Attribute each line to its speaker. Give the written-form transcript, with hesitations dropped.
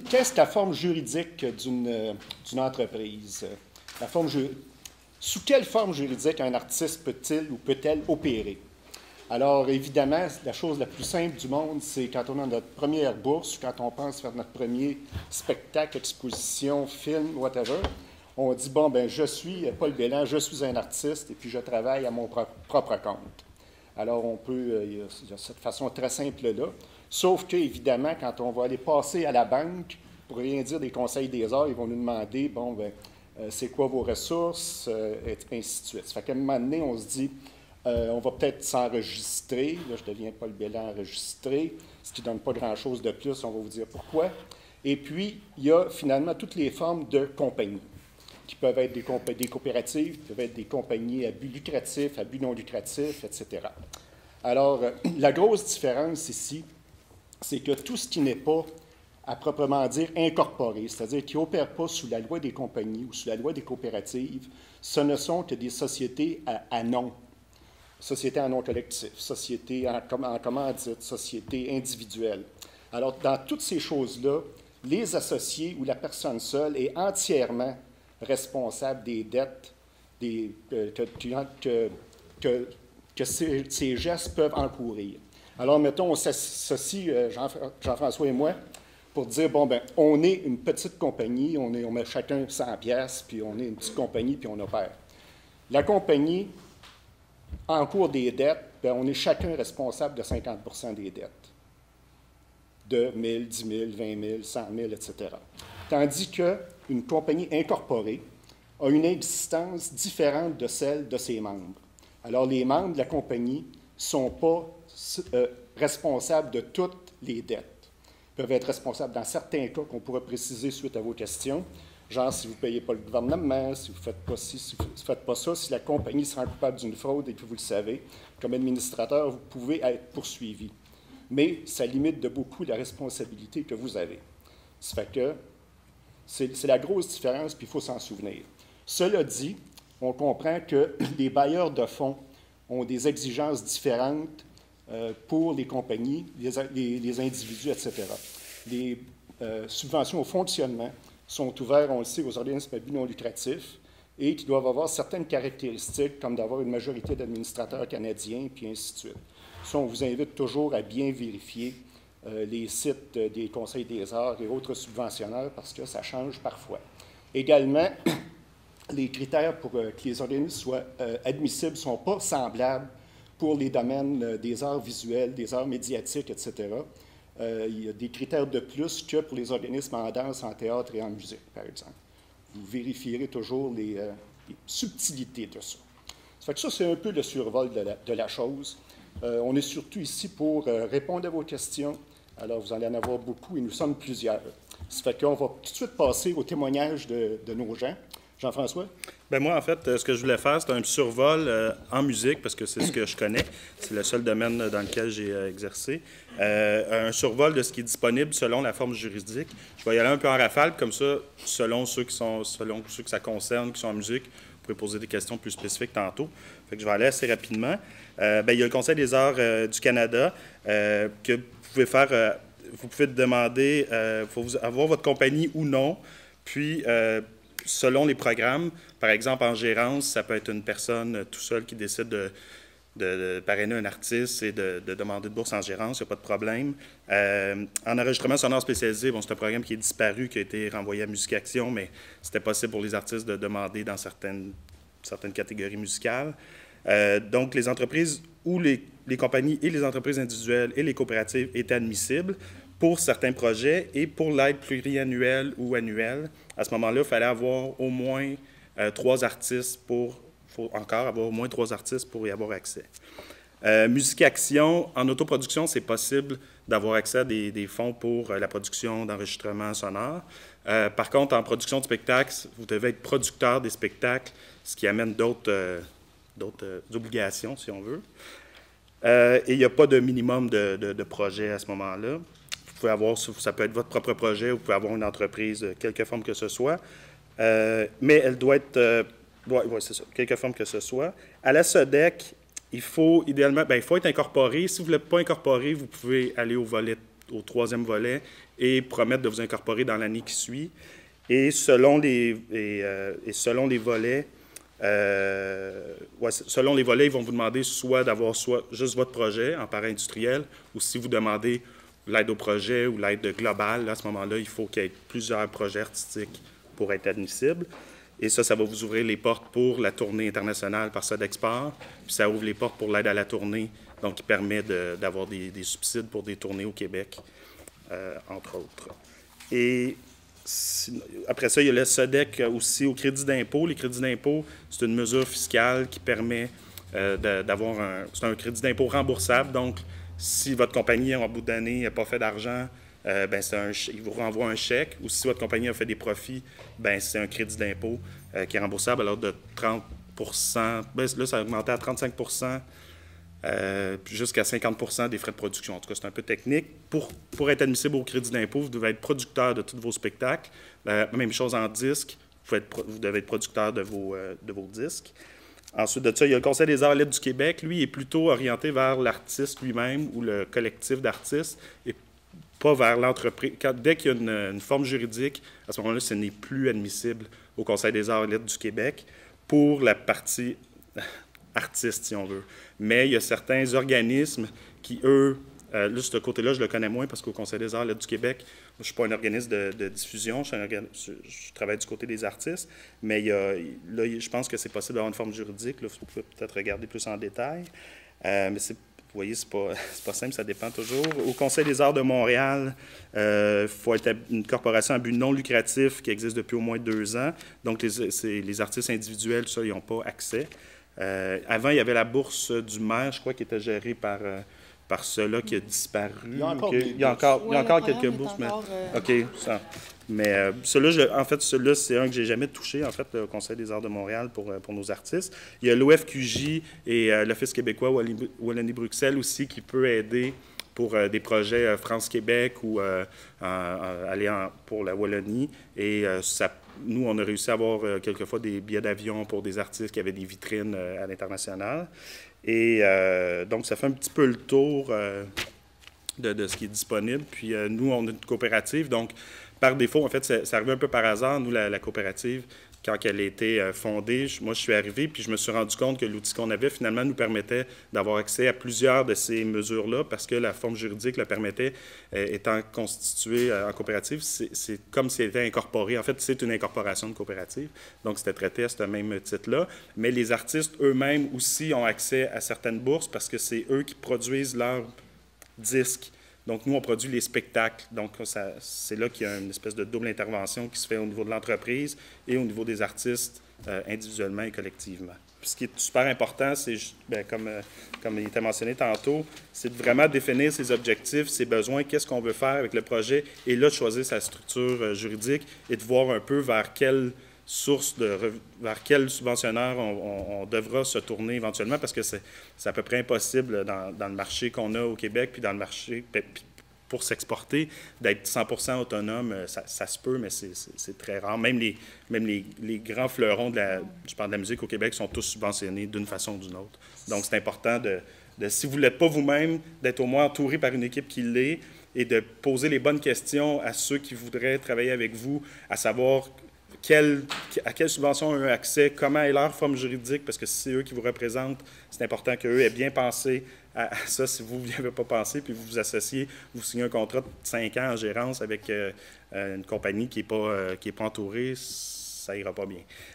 Speaker 1: qu'est-ce que la forme juridique d'une entreprise? Sous quelle forme juridique un artiste peut-il ou peut-elle opérer? Alors, évidemment, la chose la plus simple du monde, c'est quand on a notre première bourse, quand on pense faire notre premier spectacle, exposition, film, whatever, on dit, bon, ben je suis Paul Belland, je suis un artiste, et puis je travaille à mon propre compte. Alors, on peut, il y a cette façon très simple-là, sauf qu'évidemment, quand on va aller passer à la banque, pour rien dire des conseils des arts, ils vont nous demander, bon, ben c'est quoi vos ressources, et ainsi de suite. Ça fait qu'à un moment donné, on se dit, on va peut-être s'enregistrer. Là, je deviens Paul Belland enregistré, ce qui ne donne pas grand-chose de plus, on va vous dire pourquoi. Et puis, il y a finalement toutes les formes de compagnies, qui peuvent être des coopératives, qui peuvent être des compagnies à but lucratif, à but non lucratif, etc. Alors, la grosse différence ici, c'est que tout ce qui n'est pas, à proprement dire, incorporé, c'est-à-dire qui n'opère pas sous la loi des compagnies ou sous la loi des coopératives, ce ne sont que des sociétés à nom. Société en nom collectif, société en commandite, société individuelle. Alors, dans toutes ces choses-là, les associés ou la personne seule est entièrement responsable des dettes que ces gestes peuvent encourir. Alors, mettons, on s'associe, Jean-François et moi, pour dire, bon, ben, on est une petite compagnie, on met chacun 100 pièces, puis on est une petite compagnie, puis on opère. La compagnie encourt des dettes, bien, on est chacun responsable de 50 des dettes, de 1 000, 10 000, 20 000, 100 000, etc. Tandis qu'une compagnie incorporée a une existence différente de celle de ses membres. Alors, les membres de la compagnie ne sont pas responsables de toutes les dettes. Ils peuvent être responsables dans certains cas qu'on pourrait préciser suite à vos questions, genre si vous ne payez pas le gouvernement, si vous ne faites pas ci, si vous ne faites pas ça, si la compagnie se rend coupable d'une fraude et que vous le savez, comme administrateur, vous pouvez être poursuivi. Mais ça limite de beaucoup la responsabilité que vous avez. Ça fait que c'est la grosse différence, puis il faut s'en souvenir. Cela dit, on comprend que les bailleurs de fonds ont des exigences différentes pour les compagnies, les individus, etc. Les subventions au fonctionnement sont ouvertes, on le sait, aux organismes à but non lucratif et qui doivent avoir certaines caractéristiques, comme d'avoir une majorité d'administrateurs canadiens, puis ainsi de suite. Ça, on vous invite toujours à bien vérifier les sites des conseils des arts et autres subventionnaires parce que ça change parfois. Également, les critères pour que les organismes soient admissibles ne sont pas semblables pour les domaines des arts visuels, des arts médiatiques, etc. Il y a des critères de plus que pour les organismes en danse, en théâtre et en musique, par exemple. Vous vérifierez toujours les subtilités de ça. Ça fait que ça, c'est un peu le survol de la chose. On est surtout ici pour répondre à vos questions. Alors, vous allez en avoir beaucoup et nous sommes plusieurs. Ça fait qu'on va tout de suite passer au témoignage de nos gens. Jean-François?
Speaker 2: Bien, moi, en fait, ce que je voulais faire, c'est un survol en musique, parce que c'est ce que je connais. C'est le seul domaine dans lequel j'ai exercé. Un survol de ce qui est disponible selon la forme juridique. Je vais y aller un peu en rafale, comme ça, selon ceux que ça concerne, qui sont en musique, vous pourrez poser des questions plus spécifiques tantôt. Fait que je vais aller assez rapidement. Bien, il y a le Conseil des arts du Canada que vous pouvez faire. Vous pouvez demander, il faut avoir votre compagnie ou non, puis selon les programmes, par exemple, en gérance, ça peut être une personne tout seule qui décide de parrainer un artiste et de demander de bourse en gérance, il n'y a pas de problème. En enregistrement sonore spécialisé, bon, c'est un programme qui est disparu, qui a été renvoyé à Musique Action, mais c'était possible pour les artistes de demander dans certaines catégories musicales. Donc, les entreprises ou les compagnies et les entreprises individuelles et les coopératives étaient admissibles pour certains projets et pour l'aide pluriannuelle ou annuelle. À ce moment-là, il fallait avoir au moins 3 artistes il faut encore avoir au moins 3 artistes pour y avoir accès. Musique Action, en autoproduction, c'est possible d'avoir accès à des fonds pour la production d'enregistrements sonores. Par contre, en production de spectacles, vous devez être producteur des spectacles, ce qui amène d'autres obligations, si on veut. Et il n'y a pas de minimum de projet à ce moment-là. Vous pouvez avoir, ça peut être votre propre projet, vous pouvez avoir une entreprise de quelque forme que ce soit, mais elle doit être, c'est ça, quelque forme que ce soit. À la SODEC, il faut idéalement, il faut être incorporé. Si vous ne l'êtes pas incorporé, vous pouvez aller au volet au troisième volet et promettent de vous incorporer dans l'année qui suit. Et selon les volets, selon les volets, ils vont vous demander soit d'avoir juste votre projet en para-industriel, ou si vous demandez l'aide au projet ou l'aide globale, là, à ce moment-là, il faut qu'il y ait plusieurs projets artistiques pour être admissible. Et ça va vous ouvrir les portes pour la tournée internationale par Sodexport, puis ça ouvre les portes pour l'aide à la tournée, donc qui permet d'avoir des subsides pour des tournées au Québec, entre autres. Et après ça, il y a le SODEC aussi au crédit d'impôt. Les crédits d'impôt, c'est une mesure fiscale qui permet d'avoir c'est un crédit d'impôt remboursable. Donc, si votre compagnie, en bout d'année, n'a pas fait d'argent, il vous renvoie un chèque. Ou si votre compagnie a fait des profits, c'est un crédit d'impôt qui est remboursable à l'ordre de 30 là, ça a augmenté à 35 jusqu'à 50 des frais de production. En tout cas, c'est un peu technique. Pour être admissible au crédit d'impôt, vous devez être producteur de tous vos spectacles. Même chose en disque, vous devez être producteur de vos disques. Ensuite de ça, il y a le Conseil des arts et lettres du Québec. Lui, il est plutôt orienté vers l'artiste lui-même ou le collectif d'artistes et pas vers l'entreprise. Dès qu'il y a une forme juridique, à ce moment-là, ce n'est plus admissible au Conseil des arts et lettres du Québec pour la partie artiste, si on veut. Mais il y a certains organismes qui, eux, là, ce côté-là, je le connais moins parce qu'au Conseil des arts et lettres du Québec, je ne suis pas un organisme de diffusion, je travaille du côté des artistes, mais là, je pense que c'est possible d'avoir une forme juridique. Là, vous pouvez peut-être regarder plus en détail. Mais vous voyez, c'est pas simple, ça dépend toujours. Au Conseil des arts de Montréal, il faut être une corporation à but non lucratif qui existe depuis au moins 2 ans. Donc, les artistes individuels, ça, ils n'ont pas accès. Avant, il y avait la bourse du maire, je crois, qui était gérée par ceux-là qui a disparu.
Speaker 1: Il y a encore,
Speaker 2: il y a encore quelques bourses. Mais, OK, ça. Mais ceux-là, en fait, celui-là, c'est un que j'ai jamais touché, en fait, au Conseil des arts de Montréal pour nos artistes. Il y a l'OFQJ et l'Office québécois Wallonie-Bruxelles aussi qui peut aider pour des projets France-Québec ou aller pour la Wallonie. Et nous, on a réussi à avoir quelquefois des billets d'avion pour des artistes qui avaient des vitrines à l'international. Et donc, ça fait un petit peu le tour de ce qui est disponible. Puis nous, on est une coopérative, donc par défaut, en fait, ça arrive un peu par hasard. Nous, la coopérative, quand elle a été fondée, moi, je suis arrivé, puis je me suis rendu compte que l'outil qu'on avait, finalement, nous permettait d'avoir accès à plusieurs de ces mesures-là, parce que la forme juridique le permettait, étant constituée en coopérative, c'est comme si elle était incorporée. En fait, c'est une incorporation de coopérative, donc c'était traité à ce même titre-là. Mais les artistes eux-mêmes aussi ont accès à certaines bourses, parce que c'est eux qui produisent leurs disques. Donc, nous, on produit les spectacles. Donc, c'est là qu'il y a une espèce de double intervention qui se fait au niveau de l'entreprise et au niveau des artistes individuellement et collectivement. Puis, ce qui est super important, c'est, comme il était mentionné tantôt, c'est de vraiment définir ses objectifs, ses besoins, qu'est-ce qu'on veut faire avec le projet, et là, de choisir sa structure juridique et de voir un peu vers quelle vers quel subventionneur on devra se tourner éventuellement, parce que c'est à peu près impossible dans le marché qu'on a au Québec, puis dans le marché, pour s'exporter, d'être 100% autonome. Ça se peut, mais c'est très rare. Même les grands fleurons je parle de la musique au Québec, sont tous subventionnés d'une façon ou d'une autre. Donc, c'est important si vous ne l'êtes pas vous-même, d'être au moins entouré par une équipe qui l'est et de poser les bonnes questions à ceux qui voudraient travailler avec vous, à savoir à quelle subvention ont accès, comment est leur forme juridique, parce que si c'est eux qui vous représentent, c'est important qu'eux aient bien pensé à ça. Si vous n'y avez pas pensé, puis vous vous associez, vous signez un contrat de 5 ans en gérance avec une compagnie qui n'est pas entourée, ça ira pas bien.